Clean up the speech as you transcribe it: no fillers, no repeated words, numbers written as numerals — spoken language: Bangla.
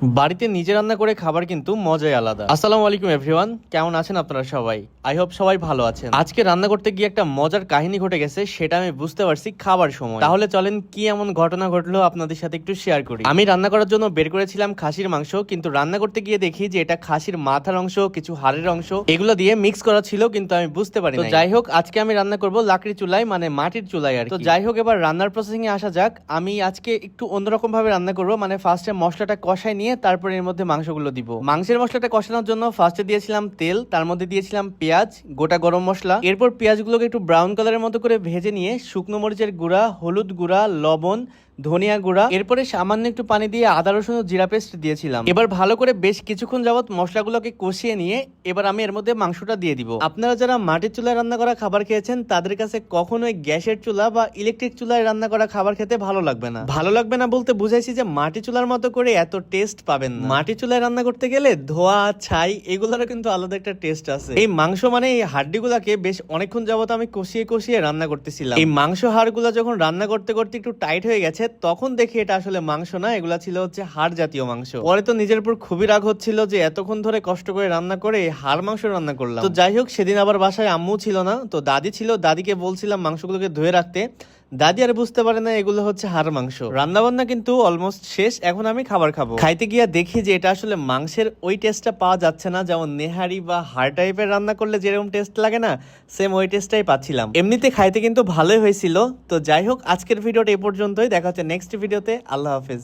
বাড়িতে নিজে রান্না করে খাবার কিন্তু মজাই আলাদা। আসসালামু আলাইকুম এভরিওয়ান, কেমন আছেন আপনারা সবাই? আই হোপ সবাই ভালো আছেন। আজকে রান্না করতে গিয়ে একটা মজার কাহিনী ঘটে গেছে, সেটা আমি বুঝতে পারছি খাবার সময়। তাহলে চলেন কি এমন ঘটনা ঘটলো আপনাদের সাথে একটু শেয়ার করি। আমি রান্না করার জন্য বের করেছিলাম খাসির মাংস, কিন্তু রান্না করতে গিয়ে দেখি যে এটা খাসির মাথার অংশ, কিছু হাড়ের অংশ, এগুলো দিয়ে মিক্স করা ছিল, কিন্তু আমি বুঝতে পারি না। যাই হোক, আজকে আমি রান্না করব লাকড়ি চুলায়, মানে মাটির চুলায় আর কি। তো যাই হোক, এবার রান্নার প্রসেসিং এ আসা যাক। আমি আজকে একটু অন্যরকম ভাবে রান্না করব, মানে ফার্স্টে মশলাটা কষাই নিয়ে তারপরে এর মধ্যে মাংসগুলো দিব। মাংসের মশলাটা কষানোর জন্য ফার্স্টে দিয়েছিলাম তেল, তার মধ্যে দিয়েছিলাম পেঁয়াজ, গোটা গরম মশলা। এরপর পেঁয়াজগুলোকে একটু ব্রাউন কালারের মতো করে ভেজে নিয়ে শুকনো মরিচের গুঁড়া, হলুদ গুঁড়া, লবণ, ধনিয়া গুঁড়া, এরপরে সামান্য একটু পানি দিয়ে আদা রসুন ও জিরা পেস্ট দিয়েছিলাম। এবার ভালো করে বেশ কিছুক্ষণ যাবত মশলাগুলোকে কষিয়ে নিয়ে এবার আমি এর মধ্যে মাংসটা দিয়ে দিব। আপনারা যারা মাটির চুলায় রান্না করা খাবার খেয়েছেন তাদের কাছে কখনোই গ্যাসের চুলা বা ইলেকট্রিক চুলায় রান্না করা খাবার খেতে ভালো লাগবে না। ভালো লাগবে না বলতে বুঝাইছি যে মাটি চুলার মতো করে এত টেস্ট পাবেন না। মাটি চুলায় রান্না করতে গেলে ধোয়া, ছাই, এগুলোরও কিন্তু আলাদা একটা টেস্ট আছে। এই মাংস মানে এই হাড্ডিগুলাকে বেশ অনেকক্ষণ যাবত আমি কষিয়ে কষিয়ে রান্না করতেছিলাম। এই মাংস হাড়গুলা যখন রান্না করতে করতে একটু টাইট হয়ে গেছে, তখন দেখি এটা আসলে মাংস না, এগুলা ছিল হচ্ছে হাড় জাতীয় মাংস। পরে তো নিজের উপর খুবই রাগ হচ্ছিল যে এতক্ষণ ধরে কষ্ট করে রান্না করে হাড় মাংস রান্না করলাম। তো যাই হোক, সেদিন আবার বাসায় আম্মু ছিল না, তো দাদি ছিল। দাদিকে বলছিলাম মাংসগুলোকে ধুয়ে রাখতে। দাদি আর বুঝতে পারে না এগুলো হচ্ছে হাড় মাংস। রান্না বান্না কিন্তু অলমোস্ট শেষ, এখন আমি খাবার খাবো। খাইতে গিয়ে দেখি যে এটা আসলে মাংসের ওই টেস্টটা পাওয়া যাচ্ছে না, যেমন নেহারি বা হাড় টাইপের রান্না করলে যেরকম টেস্ট লাগে না, সেম ওই টেস্টটাই পাচ্ছিলাম। এমনিতে খাইতে কিন্তু ভালোই হয়েছিল। তো যাই হোক, আজকের ভিডিওটা এই পর্যন্তই। দেখা হচ্ছে নেক্সট ভিডিওতে। আল্লাহ হাফেজ।